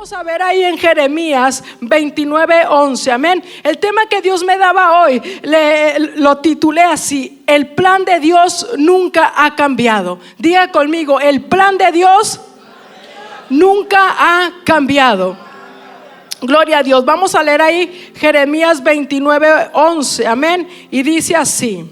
Vamos a ver ahí en Jeremías 29:11, amén. El tema que Dios me daba hoy, lo titulé así: el plan de Dios nunca ha cambiado. Diga conmigo, el plan de Dios nunca ha cambiado. Gloria a Dios. Vamos a leer ahí Jeremías 29:11, amén. Y dice así.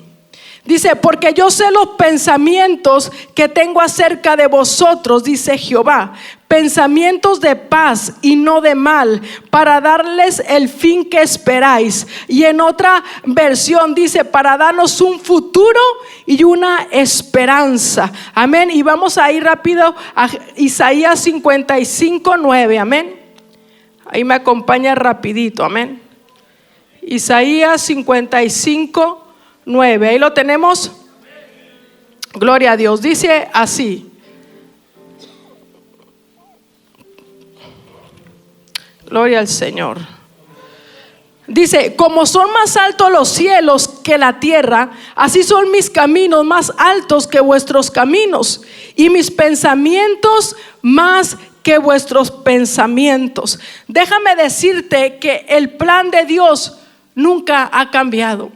Dice: porque yo sé los pensamientos que tengo acerca de vosotros, dice Jehová, pensamientos de paz y no de mal, para darles el fin que esperáis. Y en otra versión dice: para darnos un futuro y una esperanza. Amén. Y vamos a ir rápido a Isaías 55:9, amén. Ahí me acompaña rapidito, amén. Isaías 55:9, ahí lo tenemos. Gloria a Dios. Dice así: gloria al Señor. Dice: como son más altos los cielos que la tierra, así son mis caminos más altos que vuestros caminos, y mis pensamientos más que vuestros pensamientos. Déjame decirte que el plan de Dios nunca ha cambiado.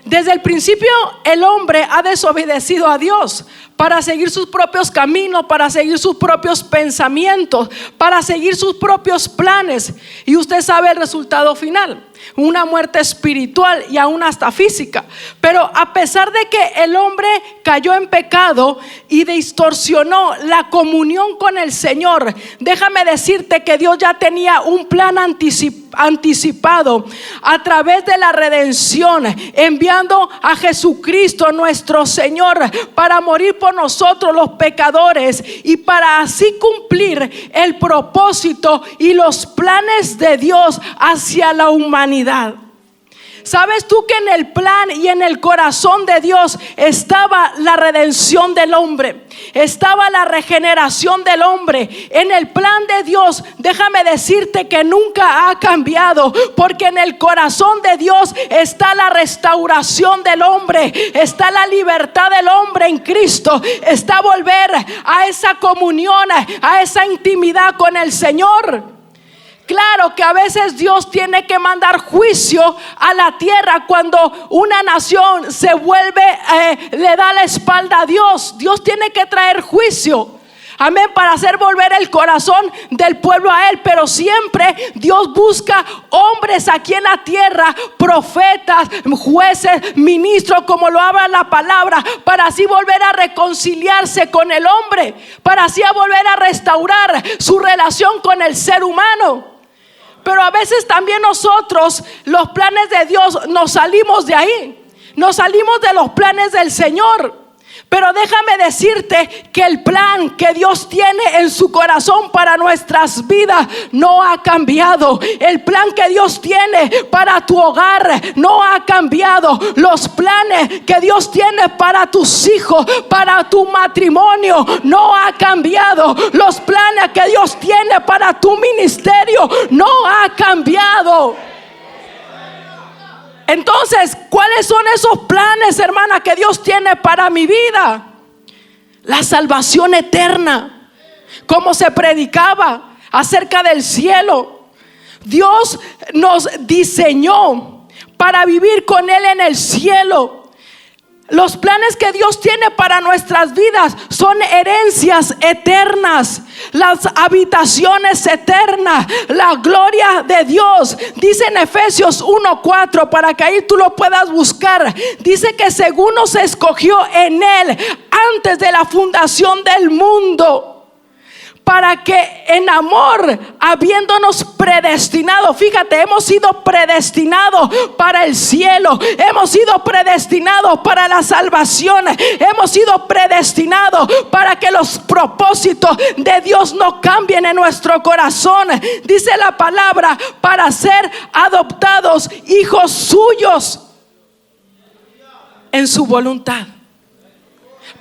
Desde el principio el hombre ha desobedecido a Dios para seguir sus propios caminos, para seguir sus propios pensamientos, para seguir sus propios planes. Y usted sabe el resultado final: una muerte espiritual y aún hasta física. Pero a pesar de que el hombre cayó en pecado y distorsionó la comunión con el Señor, déjame decirte que Dios ya tenía un plan anticipado a través de la redención, enviando a Jesucristo nuestro Señor para morir por nosotros los pecadores, y para así cumplir el propósito y los planes de Dios hacia la humanidad. ¿Sabes tú que en el plan y en el corazón de Dios estaba la redención del hombre? Estaba la regeneración del hombre. En el plan de Dios, déjame decirte que nunca ha cambiado, porque en el corazón de Dios está la restauración del hombre, está la libertad del hombre en Cristo, está volver a esa comunión, a esa intimidad con el Señor. Claro que a veces Dios tiene que mandar juicio a la tierra cuando una nación se vuelve, le da la espalda a Dios. Dios tiene que traer juicio, amén, para hacer volver el corazón del pueblo a Él. Pero siempre Dios busca hombres aquí en la tierra, profetas, jueces, ministros, como lo habla la palabra, para así volver a reconciliarse con el hombre, para así volver a restaurar su relación con el ser humano. Pero a veces también nosotros, los planes de Dios, nos salimos de ahí, nos salimos de los planes del Señor. Pero déjame decirte que el plan que Dios tiene en su corazón para nuestras vidas no ha cambiado. El plan que Dios tiene para tu hogar no ha cambiado. Los planes que Dios tiene para tus hijos, para tu matrimonio, no ha cambiado. Los planes que Dios tiene para tu ministerio no ha cambiado. Entonces, ¿cuáles son esos planes, hermana, que Dios tiene para mi vida? La salvación eterna, como se predicaba acerca del cielo. Dios nos diseñó para vivir con Él en el cielo. Los planes que Dios tiene para nuestras vidas son herencias eternas, las habitaciones eternas, la gloria de Dios. Dice en Efesios 1:4, para que ahí tú lo puedas buscar. Dice que según nos escogió en Él antes de la fundación del mundo, para que en amor, habiéndonos predestinado, fíjate, hemos sido predestinados para el cielo, hemos sido predestinados para la salvación, hemos sido predestinados para que los propósitos de Dios no cambien en nuestro corazón. Dice la palabra, para ser adoptados hijos suyos en su voluntad.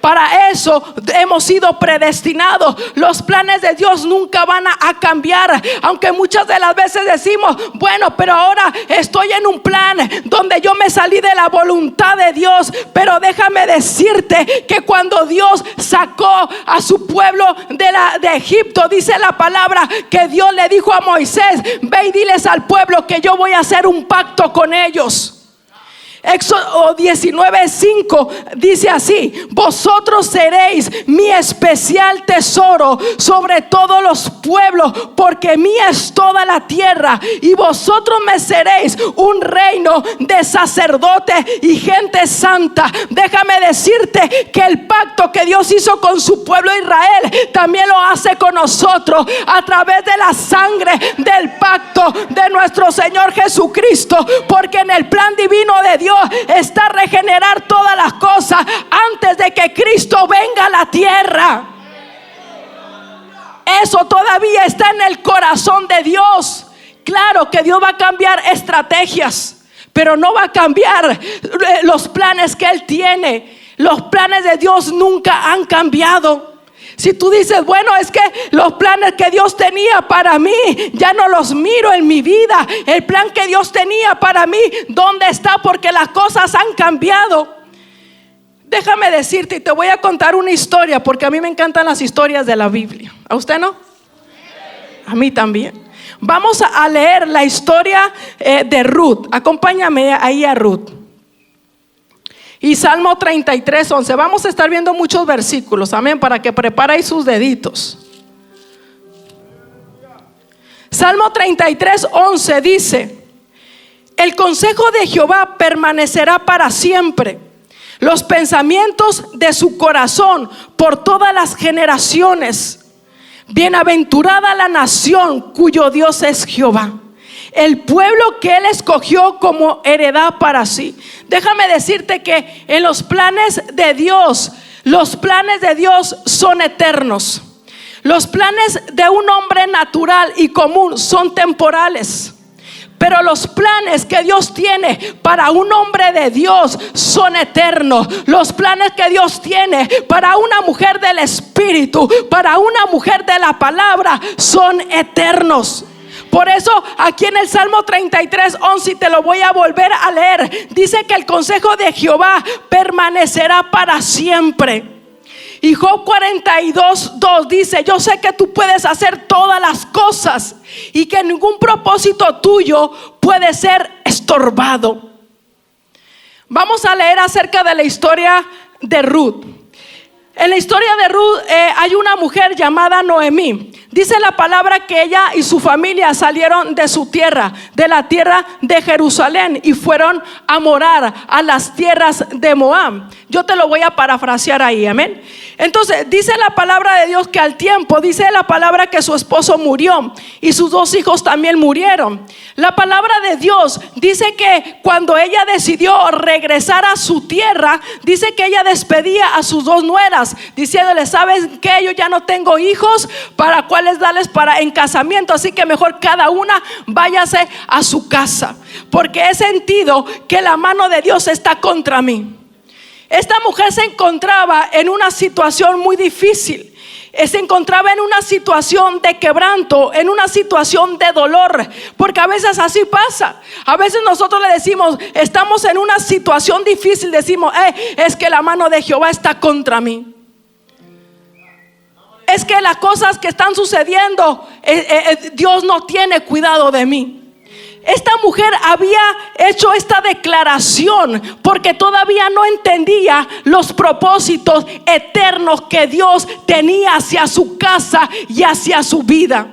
Para eso hemos sido predestinados. Los planes de Dios nunca van a cambiar. Aunque muchas de las veces decimos, bueno, pero ahora estoy en un plan donde yo me salí de la voluntad de Dios. Pero déjame decirte que cuando Dios sacó a su pueblo de Egipto, dice la palabra que Dios le dijo a Moisés: ve y diles al pueblo que yo voy a hacer un pacto con ellos. Éxodo 19:5 dice así: vosotros seréis mi especial tesoro sobre todos los pueblos, porque mía es toda la tierra, y vosotros me seréis un reino de sacerdotes y gente santa. Déjame decirte que el pacto que Dios hizo con su pueblo Israel también lo hace con nosotros a través de la sangre del pacto de nuestro Señor Jesucristo, porque en el plan divino de Dios está regenerar todas las cosas antes de que Cristo venga a la tierra. Eso todavía está en el corazón de Dios. Claro que Dios va a cambiar estrategias, pero no va a cambiar los planes que Él tiene. Los planes de Dios nunca han cambiado. Si tú dices, bueno, es que los planes que Dios tenía para mí ya no los miro en mi vida. El plan que Dios tenía para mí, ¿dónde está? Porque las cosas han cambiado. Déjame decirte, y te voy a contar una historia, porque a mí me encantan las historias de la Biblia. ¿A usted no? A mí también. Vamos a leer la historia de Ruth. Acompáñame ahí a Ruth. Y Salmo 33:11. Vamos a estar viendo muchos versículos, amén, para que preparen sus deditos. Salmo 33:11 dice: el consejo de Jehová permanecerá para siempre, los pensamientos de su corazón por todas las generaciones. Bienaventurada la nación cuyo Dios es Jehová, el pueblo que Él escogió como heredad para sí. Déjame decirte que en los planes de Dios son eternos. Los planes de un hombre natural y común son temporales, pero los planes que Dios tiene para un hombre de Dios son eternos. Los planes que Dios tiene para una mujer del Espíritu, para una mujer de la palabra, son eternos. Por eso aquí en el Salmo 33:11, te lo voy a volver a leer, dice que el consejo de Jehová permanecerá para siempre. Y Job 42:2 dice: yo sé que tú puedes hacer todas las cosas y que ningún propósito tuyo puede ser estorbado. Vamos a leer acerca de la historia de Ruth. En la historia de Ruth hay una mujer llamada Noemí. Dice la palabra que ella y su familia salieron de su tierra, de la tierra de Jerusalén, y fueron a morar a las tierras de Moab. Yo te lo voy a parafrasear ahí, amén. Entonces dice la palabra de Dios que al tiempo, dice la palabra que su esposo murió y sus 2 hijos también murieron. La palabra de Dios dice que cuando ella decidió regresar a su tierra, dice que ella despedía a sus 2 nueras, diciéndole: ¿sabes qué? Yo ya no tengo hijos para cuáles darles en casamiento, así que mejor cada una váyase a su casa, porque he sentido que la mano de Dios está contra mí. Esta mujer se encontraba en una situación muy difícil. Se encontraba en una situación de quebranto, en una situación de dolor, porque a veces así pasa. A veces nosotros le decimos, estamos en una situación difícil, decimos, es que la mano de Jehová está contra mí. Es que las cosas que están sucediendo, Dios no tiene cuidado de mí. Esta mujer había hecho esta declaración porque todavía no entendía los propósitos eternos que Dios tenía hacia su casa y hacia su vida.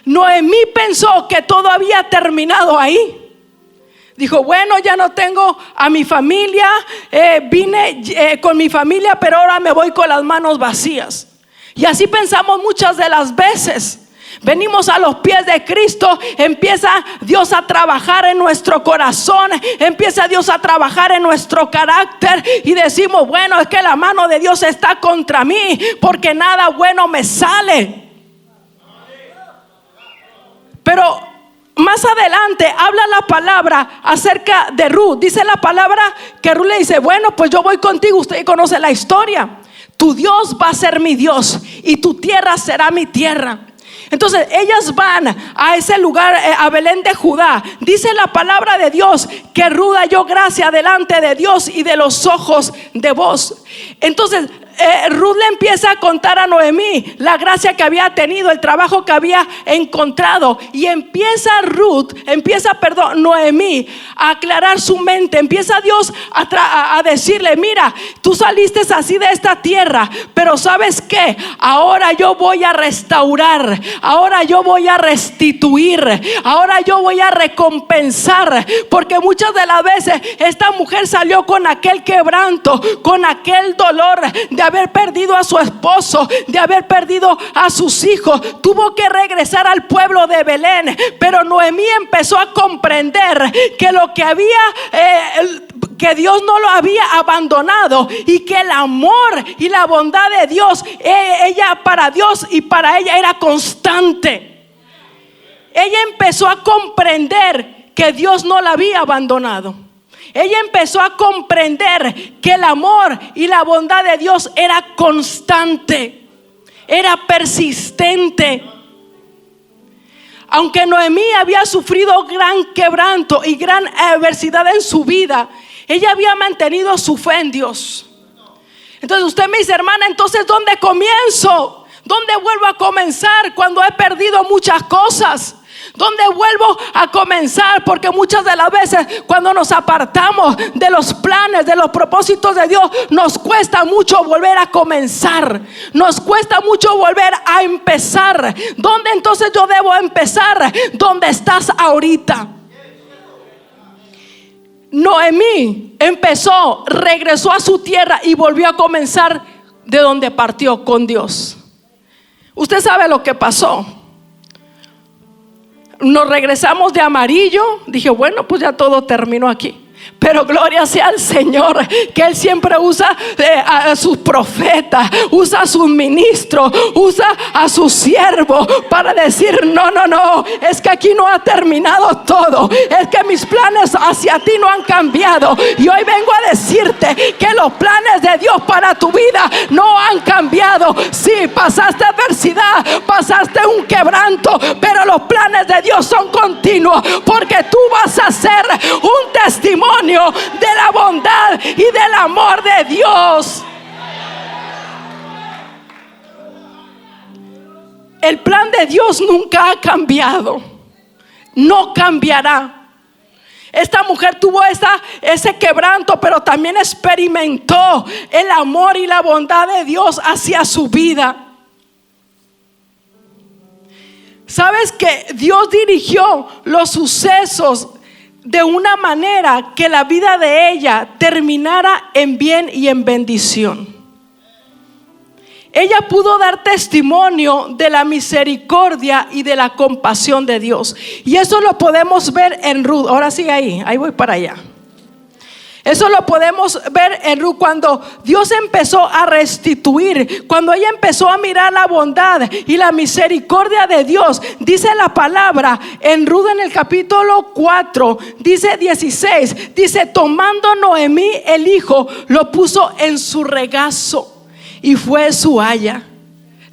Noemí pensó que todo había terminado ahí. Dijo, bueno, ya no tengo a mi familia, vine con mi familia, pero ahora me voy con las manos vacías. Y así pensamos muchas de las veces. Venimos a los pies de Cristo, empieza Dios a trabajar en nuestro corazón, empieza Dios a trabajar en nuestro carácter y decimos, bueno, es que la mano de Dios está contra mí porque nada bueno me sale. Pero más adelante habla la palabra acerca de Ruth. Dice la palabra que Ruth le dice, bueno, pues yo voy contigo. Usted conoce la historia. tu Dios va a ser mi Dios y tu tierra será mi tierra. Entonces ellas van a ese lugar, a Belén de Judá. Dice la palabra de Dios que Ruth halló gracia delante de Dios y de los ojos de vos. Entonces Ruth le empieza a contar a Noemí la gracia que había tenido, el trabajo que había encontrado, y empieza Noemí a aclarar su mente. Empieza Dios a decirle: mira, tú saliste así de esta tierra, pero ¿sabes qué? Ahora yo voy a restaurar, ahora yo voy a restituir, ahora yo voy a recompensar, porque muchas de las veces esta mujer salió con aquel quebranto, con aquel dolor de haber perdido a su esposo, de haber perdido a sus hijos. Tuvo que regresar al pueblo de Belén, pero Noemí empezó a comprender que lo que había, que Dios no lo había abandonado, y que el amor y la bondad de Dios, ella para Dios y para ella era constante. Ella empezó a comprender que Dios no la había abandonado. Ella empezó a comprender que el amor y la bondad de Dios era constante, era persistente. Aunque Noemí había sufrido gran quebranto y gran adversidad en su vida, ella había mantenido su fe en Dios. Entonces usted me dice: hermana, entonces ¿dónde comienzo? ¿Dónde vuelvo a comenzar cuando he perdido muchas cosas? ¿Dónde vuelvo a comenzar? Porque muchas de las veces cuando nos apartamos de los planes, de los propósitos de Dios, nos cuesta mucho volver a comenzar. Nos cuesta mucho volver a empezar. ¿Dónde entonces yo debo empezar? ¿Dónde estás ahorita? Noemí regresó a su tierra y volvió a comenzar de donde partió, con Dios. Usted sabe lo que pasó. Nos regresamos de amarillo. Dije, bueno, pues ya todo terminó aquí. Pero gloria sea al Señor, que Él siempre usa a sus profetas, usa a sus ministros, usa a sus siervos para decir: no, es que aquí no ha terminado todo, es que mis planes hacia ti no han cambiado. Y hoy vengo a decirte que los planes de Dios para tu vida no han cambiado. Sí, pasaste adversidad, pasaste un quebranto, pero los planes de Dios son continuos, porque tú vas a ser un testimonio de la bondad y del amor de Dios. El plan de Dios nunca ha cambiado, no cambiará. Esta mujer tuvo ese quebranto, pero también experimentó el amor y la bondad de Dios hacia su vida. ¿Sabes que Dios dirigió los sucesos de una manera que la vida de ella terminara en bien y en bendición? Ella pudo dar testimonio de la misericordia y de la compasión de Dios, y eso lo podemos ver en Ruth. Ahora sigue ahí voy para allá. Eso lo podemos ver en Ruth, cuando Dios empezó a restituir, cuando ella empezó a mirar la bondad y la misericordia de Dios. Dice la palabra en Ruth, en el capítulo 4, dice 16, dice: tomando Noemí el hijo, lo puso en su regazo y fue su haya.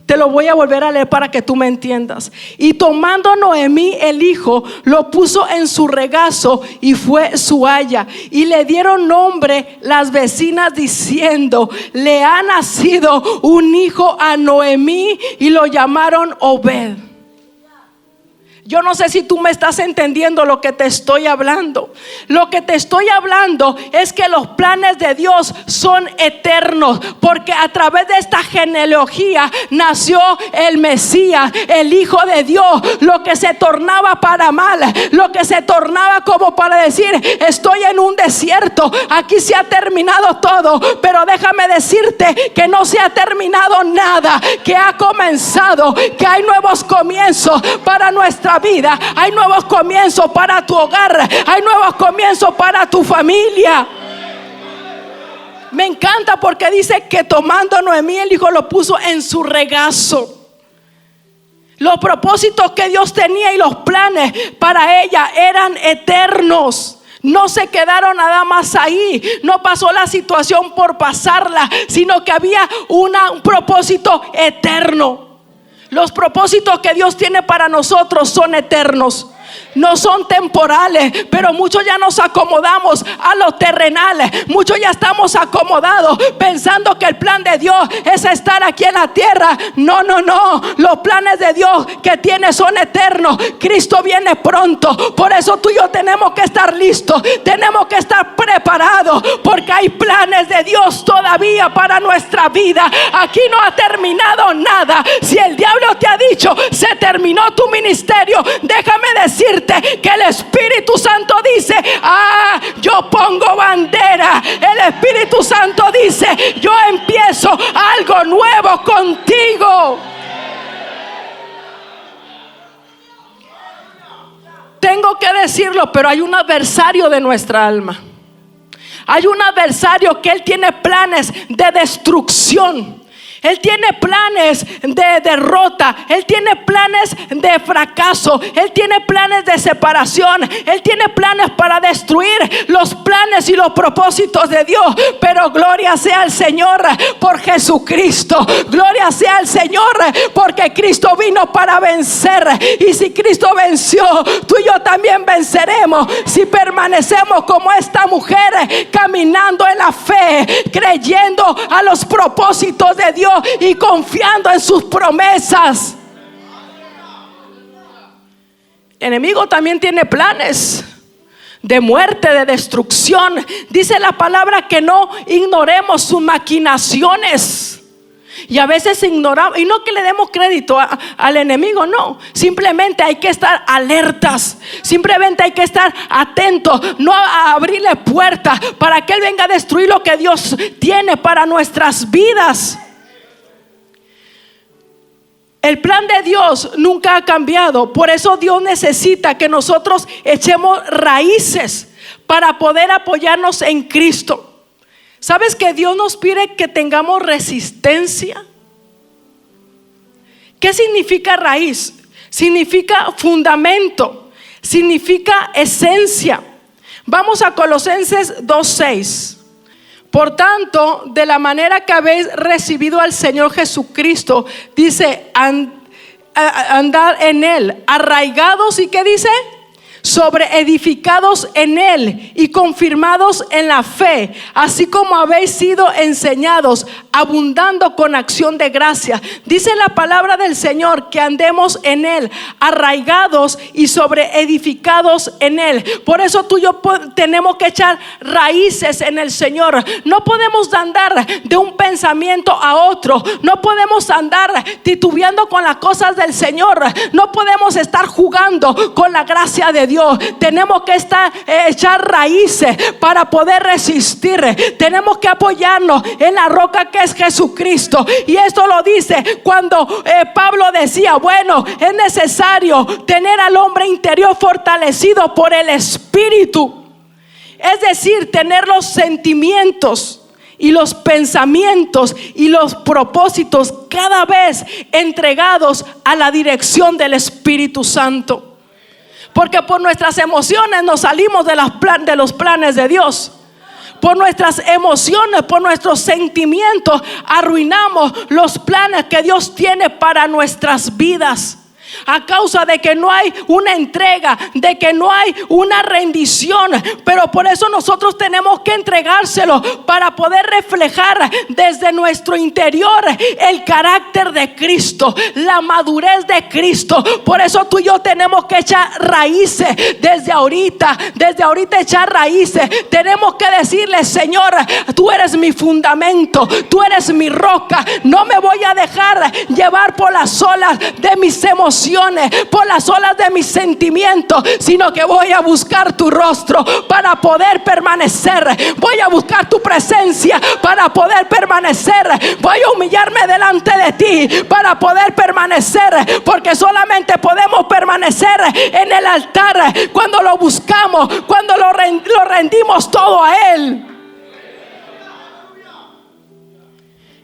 Te lo voy a volver a leer para que tú me entiendas. Y tomando Noemí el hijo, lo puso en su regazo y fue su haya. Y le dieron nombre las vecinas diciendo: le ha nacido un hijo a Noemí, y lo llamaron Obed. Yo no sé si tú me estás entendiendo lo que te estoy hablando. Lo que te estoy hablando es que los planes de Dios son eternos, porque a través de esta genealogía nació el Mesías, el Hijo de Dios. Lo que se tornaba para mal, lo que se tornaba como para decir: estoy en un desierto, aquí se ha terminado todo. Pero déjame decirte que no se ha terminado nada, que ha comenzado, que hay nuevos comienzos para nuestra vida, hay nuevos comienzos para tu hogar, hay nuevos comienzos para tu familia. Me encanta porque dice que tomando Noemí el hijo, lo puso en su regazo. Los propósitos que Dios tenía y los planes para ella eran eternos. No se quedaron nada más ahí. No pasó la situación por pasarla, sino que había un propósito eterno. Los propósitos que Dios tiene para nosotros son eternos. No son temporales, pero muchos ya nos acomodamos a lo terrenal. Muchos ya estamos acomodados pensando que el plan de Dios es estar aquí en la tierra. No, no, no. Los planes de Dios que tiene son eternos. Cristo viene pronto. Por eso tú y yo tenemos que estar listos. Tenemos que estar preparados, porque hay planes de Dios todavía para nuestra vida. Aquí no ha terminado nada. Si el diablo te ha dicho se terminó tu ministerio, déjame decirte que el Espíritu Santo dice: yo pongo bandera. El Espíritu Santo dice: yo empiezo algo nuevo contigo. Tengo que decirlo, pero hay un adversario de nuestra alma. Hay un adversario que él tiene planes de destrucción. Él tiene planes de derrota. Él tiene planes de fracaso. Él tiene planes de separación. Él tiene planes para destruir los planes y los propósitos de Dios. Pero gloria sea al Señor por Jesucristo. Gloria sea al Señor porque Cristo vino para vencer. Y si Cristo venció, tú y yo también venceremos si permanecemos como esta mujer, caminando en la fe, creyendo a los propósitos de Dios y confiando en sus promesas. El enemigo también tiene planes de muerte, de destrucción. Dice la palabra que no ignoremos sus maquinaciones. Y a veces ignoramos, y no que le demos crédito al enemigo, no. Simplemente hay que estar alertas. Simplemente hay que estar atentos. No a abrirle puertas para que él venga a destruir lo que Dios tiene para nuestras vidas. El plan de Dios nunca ha cambiado. Por eso Dios necesita que nosotros echemos raíces para poder apoyarnos en Cristo. ¿Sabes que Dios nos pide que tengamos resistencia? ¿Qué significa raíz? Significa fundamento, significa esencia. Vamos a Colosenses 2:6. Por tanto, de la manera que habéis recibido al Señor Jesucristo, dice, andar en Él, arraigados, ¿y qué dice? Sobreedificados en Él y confirmados en la fe, así como habéis sido enseñados, abundando con acción de gracia. Dice la palabra del Señor que andemos en Él, arraigados y sobreedificados en Él. Por eso tú y yo tenemos que echar raíces en el Señor. No podemos andar de un pensamiento a otro. No podemos andar titubeando con las cosas del Señor. No podemos estar jugando con la gracia de Dios. Tenemos que echar raíces para poder resistir. Tenemos que apoyarnos en la roca que es Jesucristo. Y esto lo dice cuando Pablo decía: bueno, es necesario tener al hombre interior fortalecido por el Espíritu. Es decir, tener los sentimientos y los pensamientos y los propósitos cada vez entregados a la dirección del Espíritu Santo. Porque por nuestras emociones nos salimos de los planes de Dios. Por nuestras emociones, por nuestros sentimientos, arruinamos los planes que Dios tiene para nuestras vidas. A causa de que no hay una entrega, de que no hay una rendición. Pero por eso nosotros tenemos que entregárselo para poder reflejar desde nuestro interior el carácter de Cristo, la madurez de Cristo. Por eso tú y yo tenemos que echar raíces desde ahorita echar raíces. Tenemos que decirle: Señor, tú eres mi fundamento, tú eres mi roca. No me voy a dejar llevar por las olas de mis emociones, por las olas de mis sentimientos, sino que voy a buscar tu rostro para poder permanecer. Voy a buscar tu presencia para poder permanecer. Voy a humillarme delante de ti para poder permanecer, porque solamente podemos permanecer en el altar cuando lo buscamos, cuando lo rendimos todo a Él.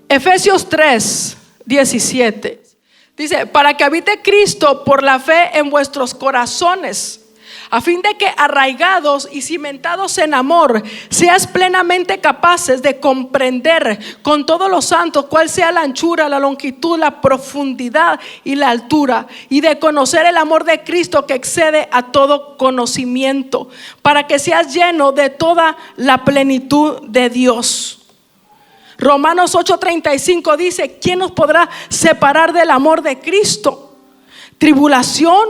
Efesios 3:17 dice: para que habite Cristo por la fe en vuestros corazones, a fin de que arraigados y cimentados en amor, seas plenamente capaces de comprender con todos los santos cuál sea la anchura, la longitud, la profundidad y la altura, y de conocer el amor de Cristo que excede a todo conocimiento, para que seas lleno de toda la plenitud de Dios. Romanos 8:35 dice: ¿quién nos podrá separar del amor de Cristo? ¿Tribulación,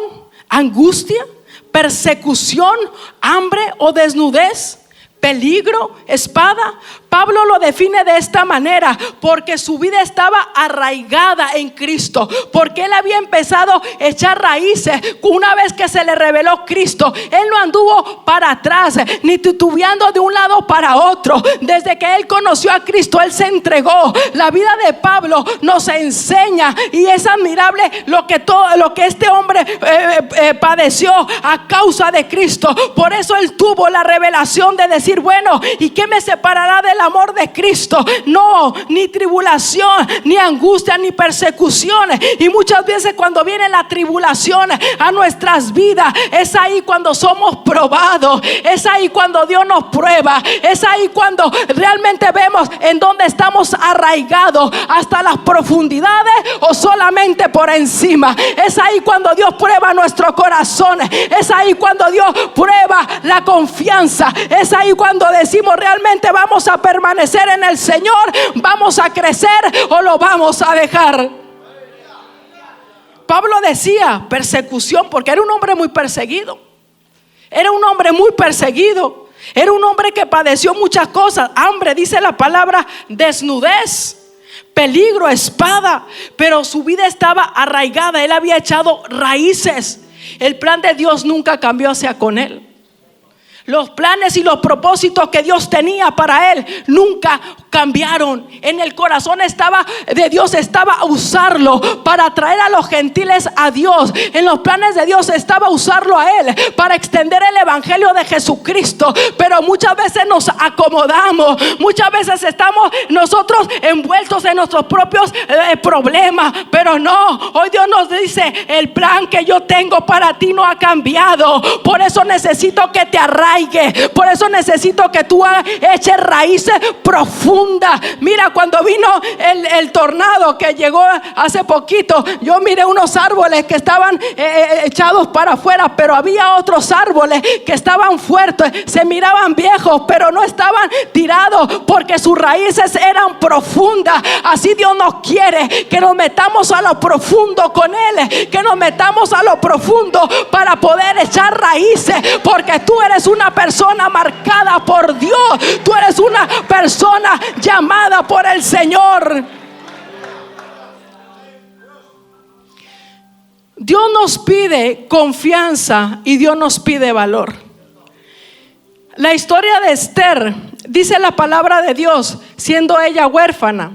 angustia, persecución, hambre o desnudez, peligro, espada? Pablo lo define de esta manera: porque su vida estaba arraigada en Cristo, porque él había empezado a echar raíces. Una vez que se le reveló Cristo, él no anduvo para atrás ni titubeando de un lado para otro. Desde que él conoció a Cristo, él se entregó. La vida de Pablo nos enseña, y es admirable lo que este hombre padeció a causa de Cristo. Por eso él tuvo la revelación de decir: bueno, ¿y qué me separará del amor de Cristo? No, ni tribulación, ni angustia, ni persecución. Y muchas veces cuando viene la tribulación a nuestras vidas, es ahí cuando somos probados, es ahí cuando Dios nos prueba, es ahí cuando realmente vemos en dónde estamos arraigados, hasta las profundidades o solamente por encima. Es ahí cuando Dios prueba nuestro corazón, es ahí cuando Dios prueba la confianza, es ahí cuando decimos: realmente vamos a permanecer en el Señor, vamos a crecer o lo vamos a dejar. Pablo decía persecución porque era un hombre muy perseguido. Era un hombre muy perseguido. Era un hombre que padeció muchas cosas: hambre, dice la palabra, desnudez, peligro, espada. Pero su vida estaba arraigada, él había echado raíces. El plan de Dios nunca cambió hacia con él. Los planes y los propósitos que Dios tenía para él nunca cambiaron. En el corazón de Dios estaba usarlo para traer a los gentiles a Dios. En los planes de Dios estaba usarlo a él para extender el evangelio de Jesucristo. Pero muchas veces nos acomodamos, muchas veces estamos nosotros envueltos en nuestros propios problemas. Pero no, hoy Dios nos dice: el plan que yo tengo para ti no ha cambiado. Por eso necesito que te arraiges. Por eso necesito que tú eches raíces profundas. Mira, cuando vino el tornado que llegó hace poquito, yo miré unos árboles que estaban echados para afuera, pero había otros árboles que estaban fuertes, se miraban viejos, pero no estaban tirados porque sus raíces eran profundas. Así Dios nos quiere, que nos metamos a lo profundo con Él, que nos metamos a lo profundo para poder echar raíces, porque tú eres una persona marcada por Dios, tú eres una persona llamada por el Señor. Dios nos pide confianza y Dios nos pide valor. La historia de Esther, dice la palabra de Dios, siendo ella huérfana.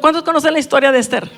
¿Cuántos conocen la historia de Esther?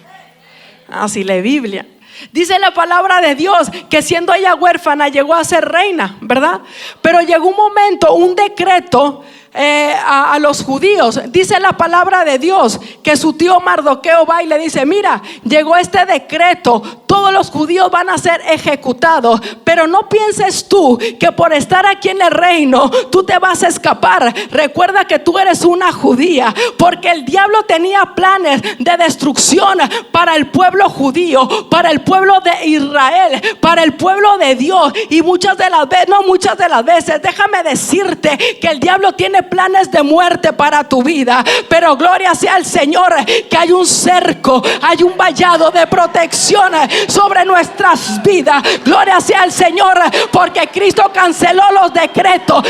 Sí, la Biblia. Dice la palabra de Dios que siendo ella huérfana llegó a ser reina, ¿verdad? Pero llegó un momento, un decreto a los judíos. Dice la palabra de Dios que su tío Mardoqueo va y le dice: mira, llegó este decreto, todos los judíos van a ser ejecutados, pero no pienses tú que por estar aquí en el reino tú te vas a escapar. Recuerda que tú eres una judía, porque el diablo tenía planes de destrucción para el pueblo judío, para el pueblo de Israel, para el pueblo de Dios. Y muchas de las veces, déjame decirte que el diablo tiene planes de muerte para tu vida, pero gloria sea al Señor que hay un cerco, hay un vallado de protección sobre nuestras vidas. Gloria sea al Señor, porque Cristo canceló los decretos,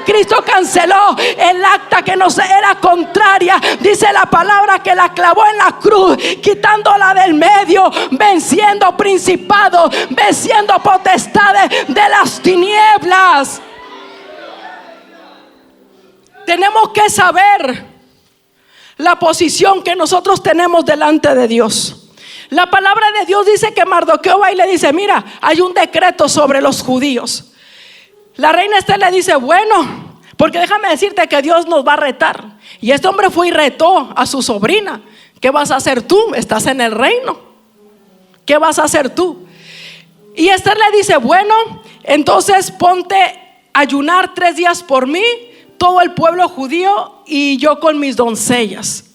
Cristo canceló el acta que nos era contraria. Dice la palabra que la clavó en la cruz, quitándola del medio, venciendo principados, venciendo potestades de las tinieblas. Tenemos que saber la posición que nosotros tenemos delante de Dios. La palabra de Dios dice que Mardoqueo va y le dice: mira, hay un decreto sobre los judíos. La reina Esther le dice: bueno, porque déjame decirte que Dios nos va a retar. Y este hombre fue y retó a su sobrina. ¿Qué vas a hacer tú? Estás en el reino. ¿Qué vas a hacer tú? Y Esther le dice: bueno, entonces ponte a ayunar 3 días por mí, todo el pueblo judío y yo con mis doncellas.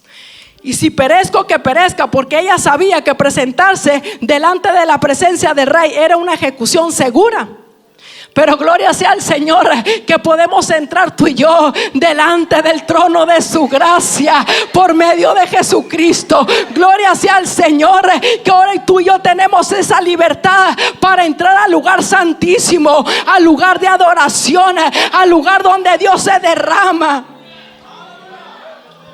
Y si perezco, que perezca, porque ella sabía que presentarse delante de la presencia del rey era una ejecución segura. Pero gloria sea al Señor que podemos entrar tú y yo delante del trono de su gracia por medio de Jesucristo. Gloria sea al Señor que ahora tú y yo tenemos esa libertad para entrar al lugar santísimo, al lugar de adoración, al lugar donde Dios se derrama.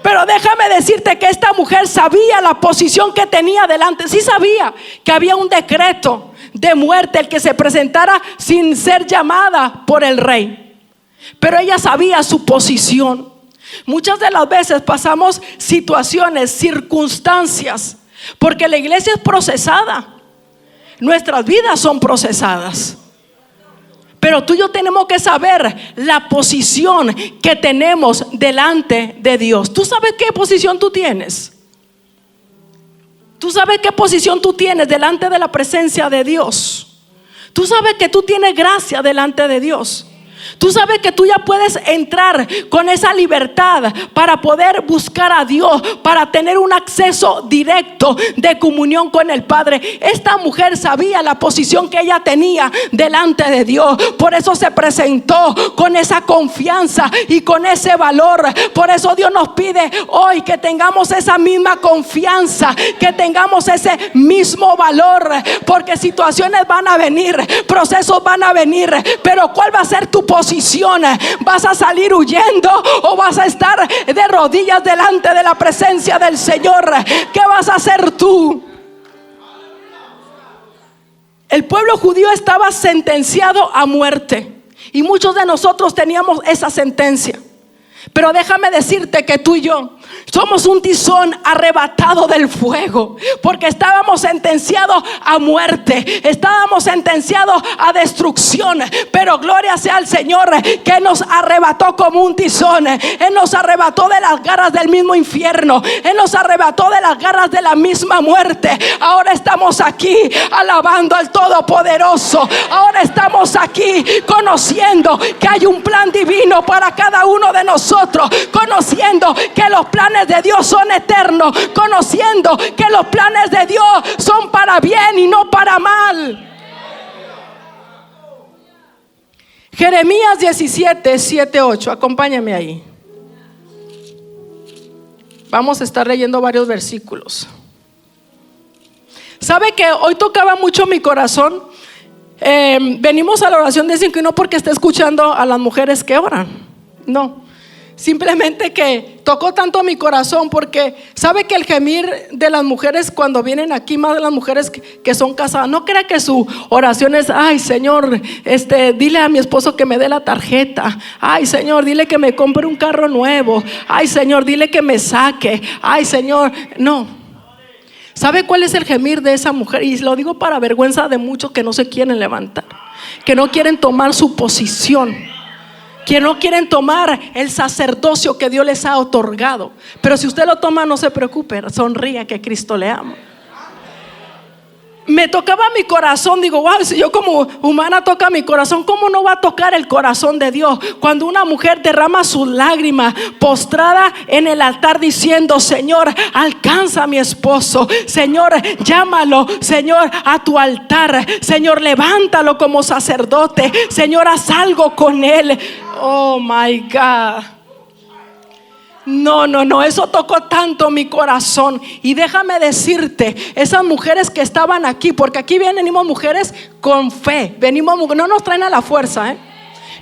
Pero déjame decirte que esta mujer sabía la posición que tenía delante. Sí sabía que había un decreto de muerte el que se presentara sin ser llamada por el rey. Pero ella sabía su posición. Muchas de las veces pasamos situaciones, circunstancias, porque la iglesia es procesada. Nuestras vidas son procesadas. Pero tú y yo tenemos que saber la posición que tenemos delante de Dios. ¿Tú sabes qué posición tú tienes? ¿Tú sabes qué posición tú tienes delante de la presencia de Dios? ¿Tú sabes que tú tienes gracia delante de Dios? Tú sabes que tú ya puedes entrar con esa libertad para poder buscar a Dios, para tener un acceso directo de comunión con el Padre. Esta mujer sabía la posición que ella tenía delante de Dios. Por eso se presentó con esa confianza y con ese valor. Por eso Dios nos pide hoy que tengamos esa misma confianza, que tengamos ese mismo valor, porque situaciones van a venir, procesos van a venir, pero ¿cuál va a ser tu posición? ¿Vas a salir huyendo o vas a estar de rodillas delante de la presencia del Señor? ¿Qué vas a hacer tú? El pueblo judío estaba sentenciado a muerte y muchos de nosotros teníamos esa sentencia. Pero déjame decirte que tú y yo somos un tizón arrebatado del fuego, porque estábamos sentenciados a muerte, estábamos sentenciados a destrucción. Pero gloria sea al Señor que nos arrebató como un tizón. Él nos arrebató de las garras del mismo infierno, Él nos arrebató de las garras de la misma muerte. Ahora estamos aquí alabando al Todopoderoso. Ahora estamos aquí conociendo que hay un plan divino para cada uno de nosotros, conociendo que los planes de Dios son eternos, conociendo que los planes de Dios son para bien y no para mal. Jeremías 17, 7, 8. Acompáñame ahí. Vamos a estar leyendo varios versículos. ¿Sabe que hoy tocaba mucho mi corazón? Venimos a la oración de 5 y no porque esté escuchando a las mujeres que oran, no, simplemente que tocó tanto mi corazón porque sabe que el gemir de las mujeres cuando vienen aquí, más de las mujeres que son casadas, no crea que su oración es: ay Señor, dile a mi esposo que me dé la tarjeta, ay Señor, dile que me compre un carro nuevo, ay Señor, dile que me saque, ay Señor. No. ¿Sabe cuál es el gemir de esa mujer? Y lo digo para vergüenza de muchos que no se quieren levantar, que no quieren tomar su posición, que no quieren tomar el sacerdocio que Dios les ha otorgado. Pero si usted lo toma, no se preocupe, sonría, que Cristo le ama. Me tocaba mi corazón, digo, wow, si yo como humana toca mi corazón, ¿cómo no va a tocar el corazón de Dios? Cuando una mujer derrama sus lágrimas postrada en el altar diciendo: Señor, alcanza a mi esposo, Señor, llámalo, Señor, a tu altar, Señor, levántalo como sacerdote, Señor, haz algo con él. Oh my God. No, eso tocó tanto mi corazón. Y déjame decirte, esas mujeres que estaban aquí, porque aquí venimos mujeres con fe, no nos traen a la fuerza,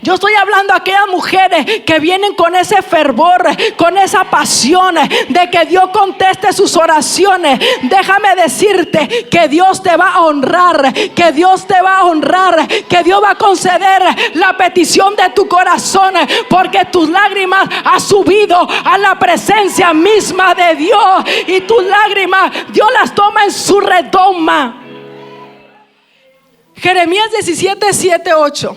Yo estoy hablando a aquellas mujeres que vienen con ese fervor, con esa pasión de que Dios conteste sus oraciones. Déjame decirte que Dios te va a honrar, que Dios te va a honrar, que Dios va a conceder la petición de tu corazón, porque tus lágrimas han subido a la presencia misma de Dios, y tus lágrimas Dios las toma en su redoma. Jeremías 17, 7, 8.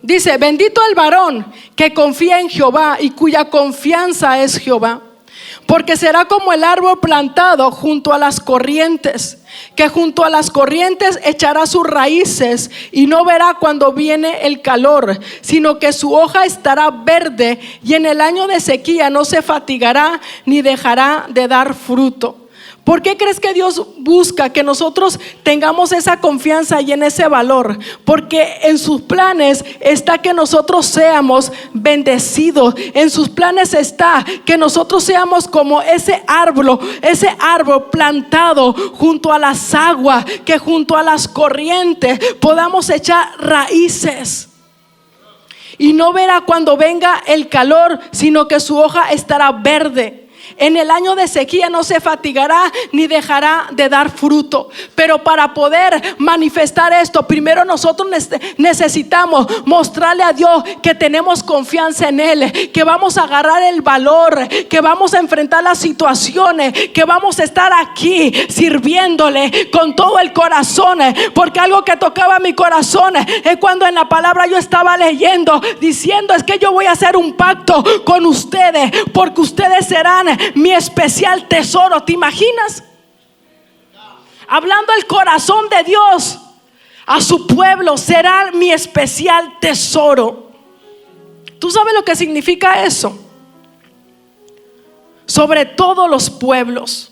Dice: bendito el varón que confía en Jehová y cuya confianza es Jehová, porque será como el árbol plantado junto a las corrientes, que junto a las corrientes echará sus raíces y no verá cuando viene el calor, sino que su hoja estará verde y en el año de sequía no se fatigará ni dejará de dar fruto. ¿Por qué crees que Dios busca que nosotros tengamos esa confianza y en ese valor? Porque en sus planes está que nosotros seamos bendecidos. En sus planes está que nosotros seamos como ese árbol plantado junto a las aguas, que junto a las corrientes podamos echar raíces. Y no verá cuando venga el calor, sino que su hoja estará verde. En el año de sequía no se fatigará ni dejará de dar fruto. Pero para poder manifestar esto, primero nosotros necesitamos mostrarle a Dios que tenemos confianza en Él, que vamos a agarrar el valor, que vamos a enfrentar las situaciones, que vamos a estar aquí sirviéndole con todo el corazón. Porque algo que tocaba mi corazón es cuando en la palabra yo estaba leyendo, diciendo: es que yo voy a hacer un pacto con ustedes, porque ustedes serán mi especial tesoro. ¿Te imaginas? Hablando el corazón de Dios a su pueblo: será mi especial tesoro. ¿Tú sabes lo que significa eso? Sobre todos los pueblos.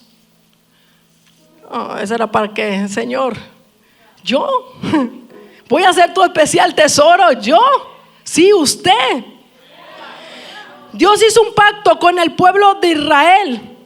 Eso era para qué, Señor. Yo voy a ser tu especial tesoro. Yo, sí, usted. Dios hizo un pacto con el pueblo de Israel.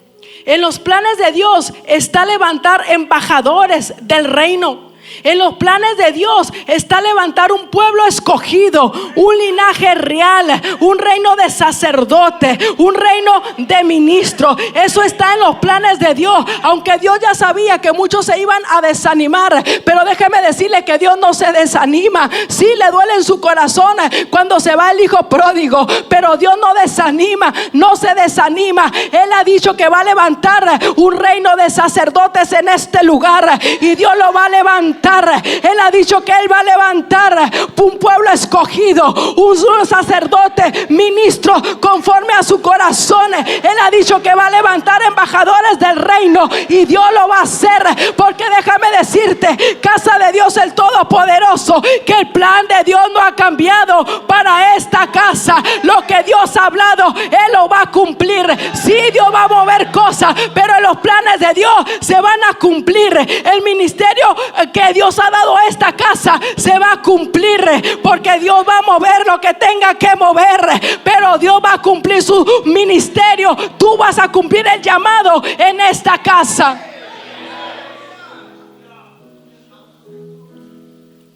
En los planes de Dios está levantar embajadores del reino. En los planes de Dios está levantar un pueblo escogido, un linaje real, un reino de sacerdotes, un reino de ministros. Eso está en los planes de Dios. Aunque Dios ya sabía que muchos se iban a desanimar, pero déjeme decirle que Dios no se desanima. Sí, le duele en su corazón cuando se va el hijo pródigo, pero Dios no desanima, no se desanima. Él ha dicho que va a levantar un reino de sacerdotes en este lugar, y Dios lo va a levantar. Él ha dicho que Él va a levantar un pueblo escogido, un sacerdote, ministro conforme a su corazón. Él ha dicho que va a levantar embajadores del reino, y Dios lo va a hacer. Porque déjame decirte, casa de Dios el Todopoderoso, que el plan de Dios no ha cambiado para esta casa. Lo que Dios ha hablado, Él lo va a cumplir. Sí, Dios va a mover cosas, pero los planes de Dios se van a cumplir. El ministerio que Dios ha dado a esta casa se va a cumplir, porque Dios va a mover lo que tenga que mover, pero Dios va a cumplir su ministerio. Tú vas a cumplir el llamado en esta casa.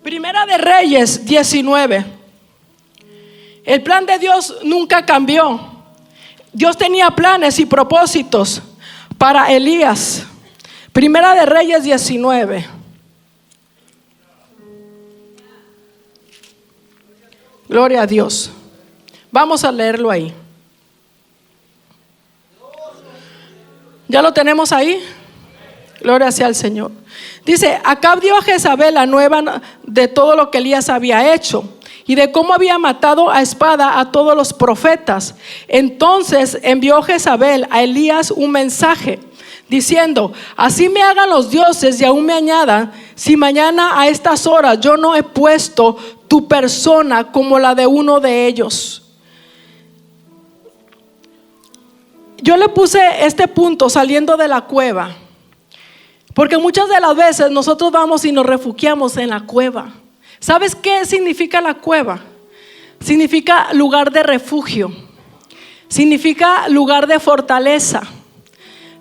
Primera de Reyes 19. El plan de Dios nunca cambió. Dios tenía planes y propósitos para Elías. Primera de Reyes 19. Gloria a Dios. Vamos a leerlo ahí. ¿Ya lo tenemos ahí? Gloria sea al Señor. Dice: Acab dio a Jezabel la nueva de todo lo que Elías había hecho y de cómo había matado a espada a todos los profetas. Entonces envió Jezabel a Elías un mensaje diciendo: así me hagan los dioses y aún me añadan, si mañana a estas horas yo no he puesto tu persona como la de uno de ellos. Yo le puse este punto saliendo de la cueva, porque muchas de las veces nosotros vamos y nos refugiamos en la cueva. ¿Sabes qué significa la cueva? Significa lugar de refugio, significa lugar de fortaleza.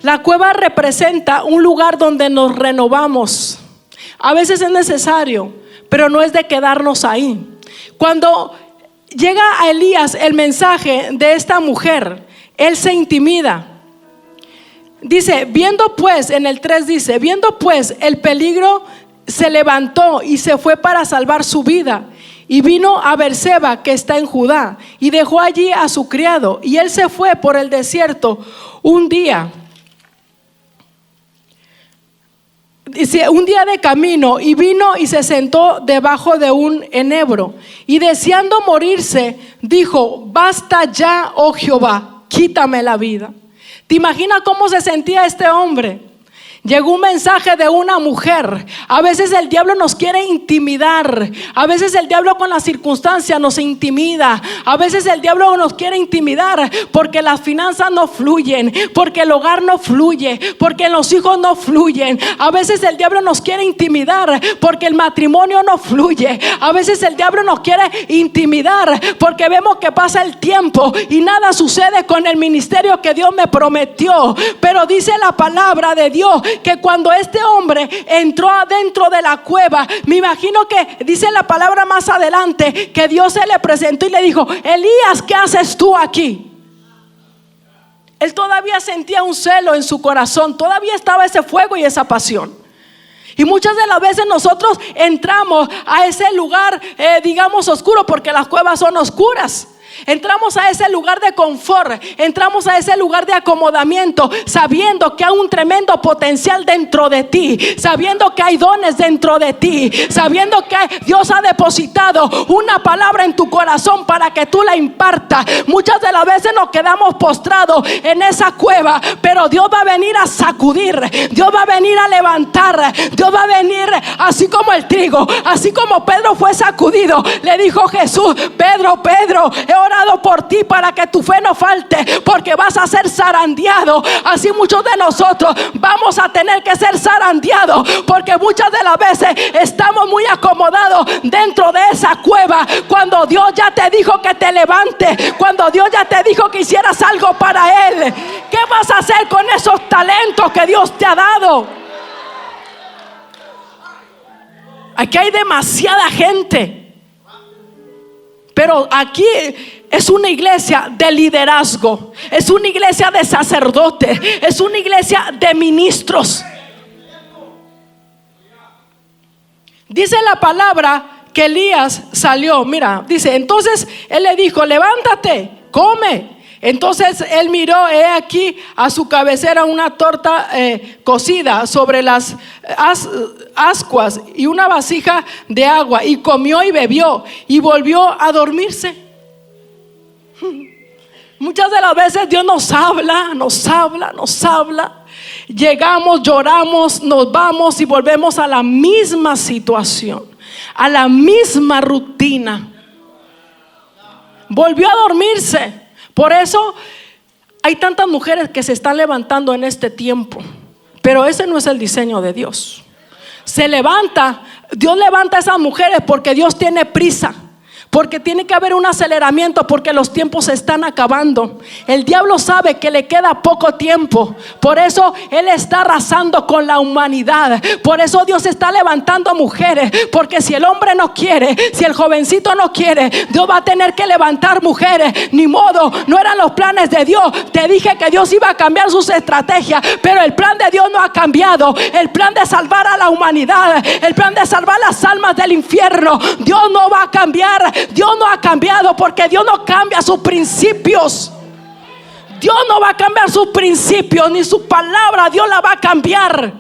La cueva representa un lugar donde nos renovamos. A veces es necesario, pero no es de quedarnos ahí. Cuando llega a Elías el mensaje de esta mujer, él se intimida. Dice, viendo pues, en el 3 dice: viendo pues el peligro, se levantó y se fue para salvar su vida. Y vino a Berseba, que está en Judá, y dejó allí a su criado. Y él se fue por el desierto un día. Dice, un día de camino, y vino y se sentó debajo de un enebro, y deseando morirse, dijo: basta ya, oh Jehová, quítame la vida. ¿Te imaginas cómo se sentía este hombre? Llegó un mensaje de una mujer. A veces el diablo nos quiere intimidar. A veces el diablo con las circunstancias nos intimida. A veces el diablo nos quiere intimidar porque las finanzas no fluyen, porque el hogar no fluye, porque los hijos no fluyen. A veces el diablo nos quiere intimidar porque el matrimonio no fluye. A veces el diablo nos quiere intimidar porque vemos que pasa el tiempo y nada sucede con el ministerio que Dios me prometió. Pero dice la palabra de Dios que cuando este hombre entró adentro de la cueva, me imagino que dice la palabra más adelante que Dios se le presentó y le dijo: Elías, ¿qué haces tú aquí? Él todavía sentía un celo en su corazón, todavía estaba ese fuego y esa pasión. Y muchas de las veces nosotros entramos a ese lugar, digamos oscuro, porque las cuevas son oscuras. Entramos a ese lugar de confort, entramos a ese lugar de acomodamiento, sabiendo que hay un tremendo potencial dentro de ti, sabiendo que hay dones dentro de ti, sabiendo que Dios ha depositado una palabra en tu corazón para que tú la impartas. Muchas de las veces nos quedamos postrados en esa cueva, pero Dios va a venir a sacudir, Dios va a venir a levantar, Dios va a venir así como el trigo, así como Pedro fue sacudido. Le dijo Jesús: Pedro, Pedro, he orado por ti para que tu fe no falte, porque vas a ser zarandeado. Así muchos de nosotros vamos a tener que ser zarandeados, porque muchas de las veces estamos muy acomodados dentro de esa cueva, cuando Dios ya te dijo que te levantes, cuando Dios ya te dijo que hicieras algo para Él. ¿Qué vas a hacer con esos talentos que Dios te ha dado? Aquí hay demasiada gente, pero aquí es una iglesia de liderazgo, es una iglesia de sacerdotes, es una iglesia de ministros. Dice la palabra que Elías salió, mira, dice, entonces él le dijo: levántate, come. Entonces él miró, he aquí a su cabecera una torta cocida sobre las ascuas y una vasija de agua, y comió y bebió y volvió a dormirse. Muchas de las veces Dios nos habla. Llegamos, lloramos, nos vamos y volvemos a la misma situación, a la misma rutina. Volvió a dormirse. Por eso hay tantas mujeres que se están levantando en este tiempo, pero ese no es el diseño de Dios. Dios levanta a esas mujeres porque Dios tiene prisa, porque tiene que haber un aceleramiento, porque los tiempos se están acabando. El diablo sabe que le queda poco tiempo, por eso él está arrasando con la humanidad. Por eso Dios está levantando mujeres, porque si el hombre no quiere, si el jovencito no quiere, Dios va a tener que levantar mujeres. Ni modo, no eran los planes de Dios. Te dije que Dios iba a cambiar sus estrategias, pero el plan de Dios no ha cambiado. El plan de salvar a la humanidad, el plan de salvar las almas del infierno, Dios no va a cambiar. Dios no ha cambiado, porque Dios no cambia sus principios. Dios no va a cambiar sus principios, ni su palabra Dios la va a cambiar.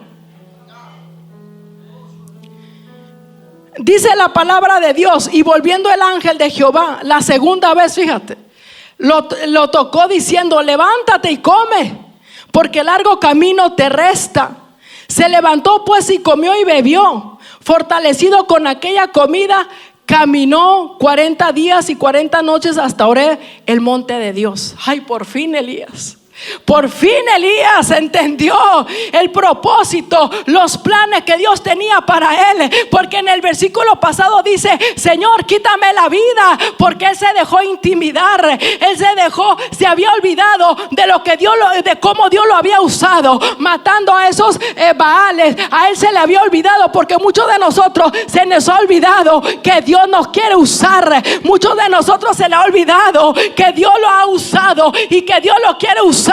Dice la palabra de Dios: y volviendo el ángel de Jehová la segunda vez, fíjate, lo tocó diciendo: levántate y come, porque largo camino te resta. Se levantó pues y comió y bebió. Fortalecido con aquella comida, caminó 40 días y 40 noches hasta Oreb, el monte de Dios. Ay, por fin Elías entendió el propósito, los planes que Dios tenía para él. Porque en el versículo pasado dice: Señor, quítame la vida, porque él se dejó intimidar. Él se había olvidado de lo que Dios, de cómo Dios lo había usado, matando a esos Baales. A él se le había olvidado, porque muchos de nosotros se nos ha olvidado que Dios nos quiere usar. Muchos de nosotros se le ha olvidado que Dios lo ha usado y que Dios lo quiere usar.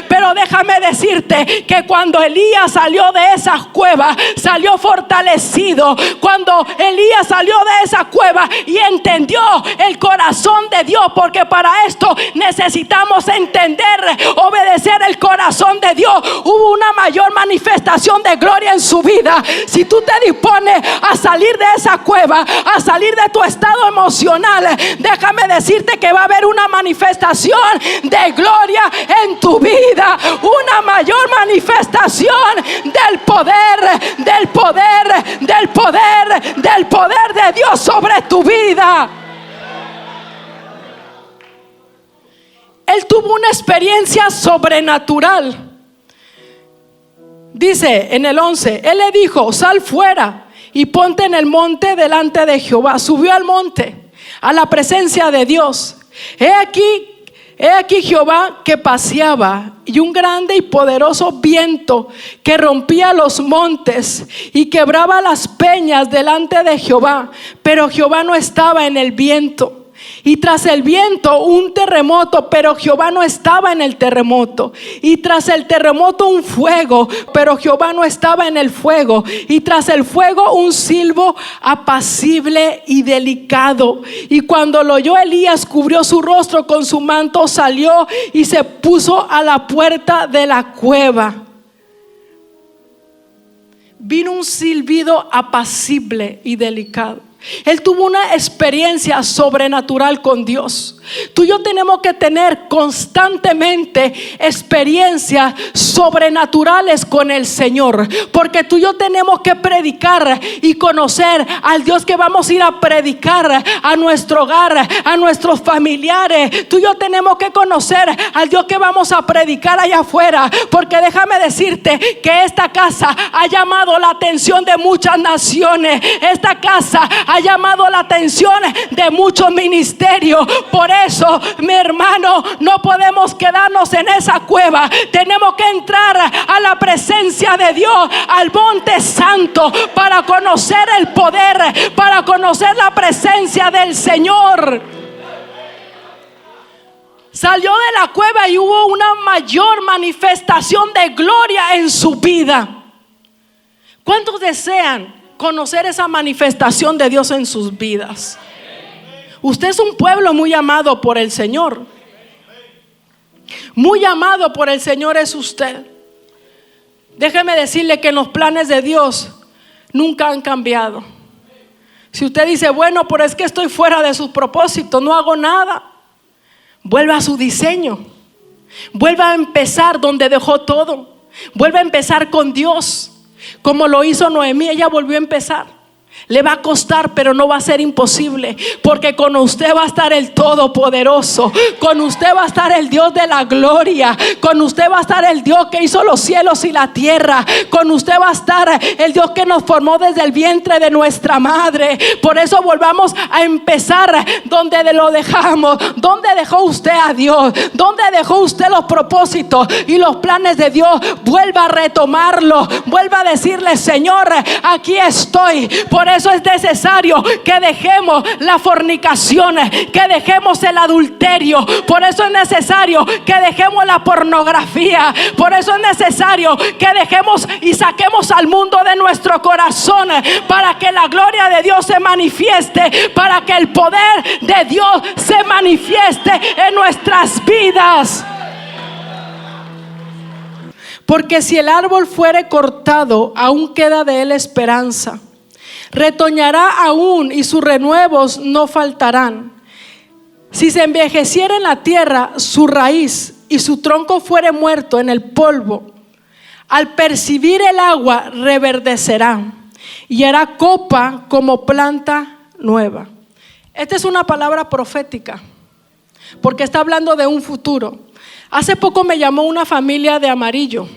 Pero déjame decirte que cuando Elías salió de esa cueva, salió fortalecido. Cuando Elías salió de esa cueva y entendió el corazón de Dios, porque para esto necesitamos entender, obedecer el corazón de Dios, hubo una mayor manifestación de gloria en su vida. Si tú te dispones a salir de esa cueva, a salir de tu estado emocional, déjame decirte que va a haber una manifestación de gloria en en tu vida una mayor manifestación del poder, del poder, del poder, del poder de Dios sobre tu vida. Él tuvo una experiencia sobrenatural. Dice en el 11, él le dijo: sal fuera y ponte en el monte delante de Jehová. Subió al monte, a la presencia de Dios. He aquí Jehová que paseaba, y un grande y poderoso viento que rompía los montes y quebraba las peñas delante de Jehová. Pero Jehová no estaba en el viento. Y tras el viento un terremoto, pero Jehová no estaba en el terremoto. Y tras el terremoto un fuego, pero Jehová no estaba en el fuego. Y tras el fuego un silbo apacible y delicado. Y cuando lo oyó Elías, cubrió su rostro con su manto, salió y se puso a la puerta de la cueva. Vino un silbido apacible y delicado. Él tuvo una experiencia sobrenatural con Dios. Tú y yo tenemos que tener constantemente experiencias sobrenaturales con el Señor, porque tú y yo tenemos que predicar y conocer al Dios que vamos a ir a predicar a nuestro hogar, a nuestros familiares. Tú y yo tenemos que conocer al Dios que vamos a predicar allá afuera, porque déjame decirte que esta casa ha llamado la atención de muchas naciones. Esta casa ha llamado la atención de muchos ministerios. Por eso, mi hermano, no podemos quedarnos en esa cueva. Tenemos que entrar a la presencia de Dios, al monte santo, para conocer el poder, para conocer la presencia del Señor. Salió de la cueva y hubo una mayor manifestación de gloria en su vida. ¿Cuántos desean conocer esa manifestación de Dios en sus vidas? Usted es un pueblo muy amado por el Señor. Muy amado por el Señor es usted. Déjeme decirle que los planes de Dios nunca han cambiado. Si usted dice: bueno, pero es que estoy fuera de sus propósitos, no hago nada, vuelva a su diseño. Vuelva a empezar donde dejó todo. Vuelva a empezar con Dios. Como lo hizo Noemí, ella volvió a empezar. Le va a costar, pero no va a ser imposible, porque con usted va a estar el Todopoderoso. Con usted va a estar el Dios de la gloria. Con usted va a estar el Dios que hizo los cielos y la tierra. Con usted va a estar el Dios que nos formó desde el vientre de nuestra madre. Por eso volvamos a empezar donde lo dejamos. ¿Dónde dejó usted a Dios? ¿Dónde dejó usted los propósitos y los planes de Dios? Vuelva a retomarlo. Vuelva a decirle: Señor, aquí estoy. Por eso es necesario que dejemos la fornicación, que dejemos el adulterio. Por eso es necesario que dejemos la pornografía. Por eso es necesario que dejemos y saquemos al mundo de nuestro corazón, para que la gloria de Dios se manifieste, para que el poder de Dios se manifieste en nuestras vidas. Porque si el árbol fuere cortado, aún queda de él esperanza. Retoñará aún y sus renuevos no faltarán. Si se envejeciera en la tierra su raíz y su tronco fuere muerto en el polvo, al percibir el agua reverdecerá y hará copa como planta nueva. Esta es una palabra profética, porque está hablando de un futuro. Hace poco me llamó una familia de Amarillo.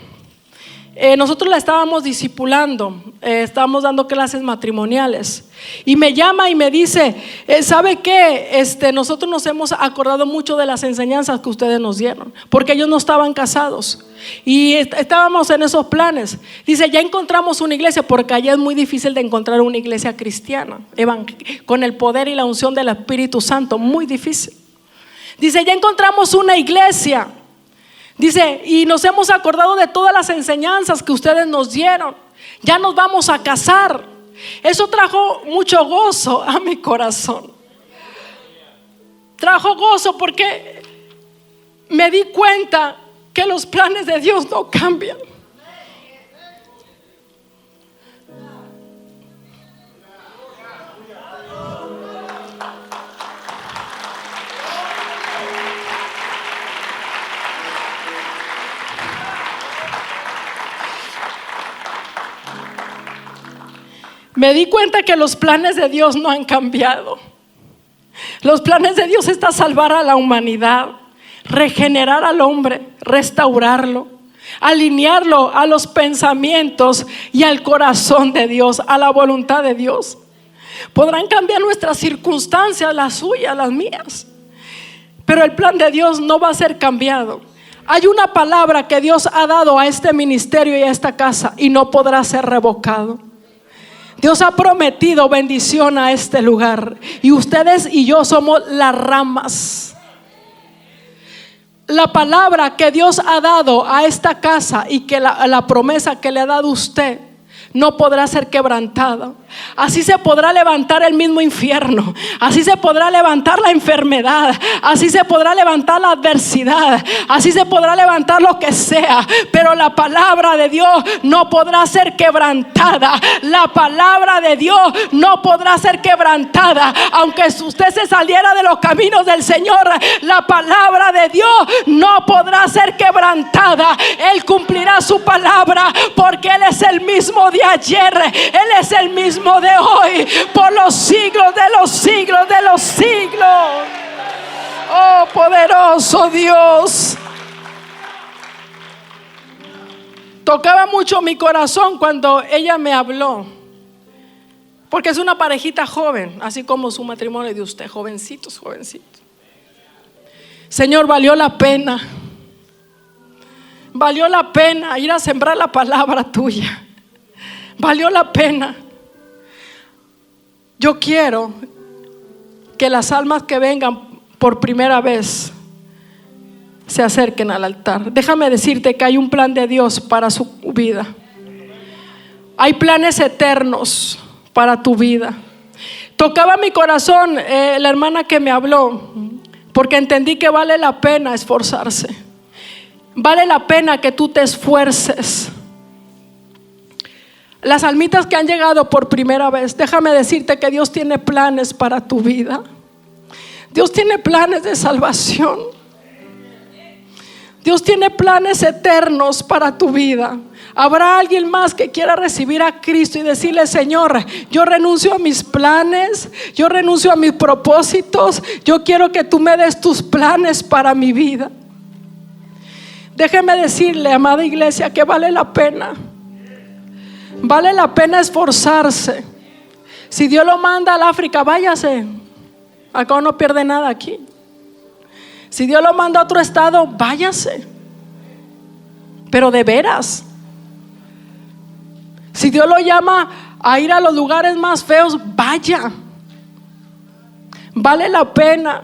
Nosotros la estábamos discipulando, estábamos dando clases matrimoniales, y me llama y me dice: ¿sabe qué? Nosotros nos hemos acordado mucho de las enseñanzas que ustedes nos dieron, porque ellos no estaban casados y estábamos en esos planes. Dice: ya encontramos una iglesia, porque allá es muy difícil de encontrar una iglesia cristiana con el poder y la unción del Espíritu Santo, muy difícil. Dice: ya encontramos una iglesia. Dice: y nos hemos acordado de todas las enseñanzas que ustedes nos dieron. Ya nos vamos a casar. Eso trajo mucho gozo a mi corazón. Trajo gozo porque me di cuenta que los planes de Dios no cambian. Me di cuenta que los planes de Dios no han cambiado. Los planes de Dios están salvar a la humanidad, regenerar al hombre, restaurarlo, alinearlo a los pensamientos y al corazón de Dios, a la voluntad de Dios. Podrán cambiar nuestras circunstancias, las suyas, las mías, pero el plan de Dios no va a ser cambiado. Hay una palabra que Dios ha dado a este ministerio y a esta casa y no podrá ser revocado. Dios ha prometido bendición a este lugar y ustedes y yo somos las ramas. La palabra que Dios ha dado a esta casa y que la promesa que le ha dado a usted no podrá ser quebrantada. Así se podrá levantar el mismo infierno, así se podrá levantar la enfermedad, así se podrá levantar la adversidad, así se podrá levantar lo que sea, pero la palabra de Dios no podrá ser quebrantada. La palabra de Dios no podrá ser quebrantada. Aunque usted se saliera de los caminos del Señor, la palabra de Dios no podrá ser quebrantada. Él cumplirá su palabra, porque Él es el mismo de ayer, Él es el mismo de hoy, por los siglos de los siglos de los siglos. Oh, poderoso Dios. Tocaba mucho mi corazón cuando ella me habló, porque es una parejita joven, así como su matrimonio de usted, jovencitos. Señor, valió la pena ir a sembrar la palabra tuya. Valió la pena. Yo quiero que las almas que vengan por primera vez se acerquen al altar. Déjame decirte que hay un plan de Dios para su vida. Hay planes eternos para tu vida. Tocaba mi corazón la hermana que me habló, porque entendí que vale la pena esforzarse. Vale la pena que tú te esfuerces. Las almitas que han llegado por primera vez, déjame decirte que Dios tiene planes para tu vida. Dios tiene planes de salvación. Dios tiene planes eternos para tu vida. Habrá alguien más que quiera recibir a Cristo y decirle: Señor, yo renuncio a mis planes, yo renuncio a mis propósitos, yo quiero que tú me des tus planes para mi vida. Déjeme decirle, amada iglesia, que vale la pena. Vale la pena esforzarse. Si Dios lo manda al África, váyase. Acá no pierde nada aquí. Si Dios lo manda a otro estado, váyase. Pero de veras. Si Dios lo llama a ir a los lugares más feos, vaya. Vale la pena.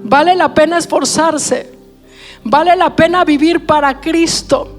Vale la pena esforzarse. Vale la pena vivir para Cristo.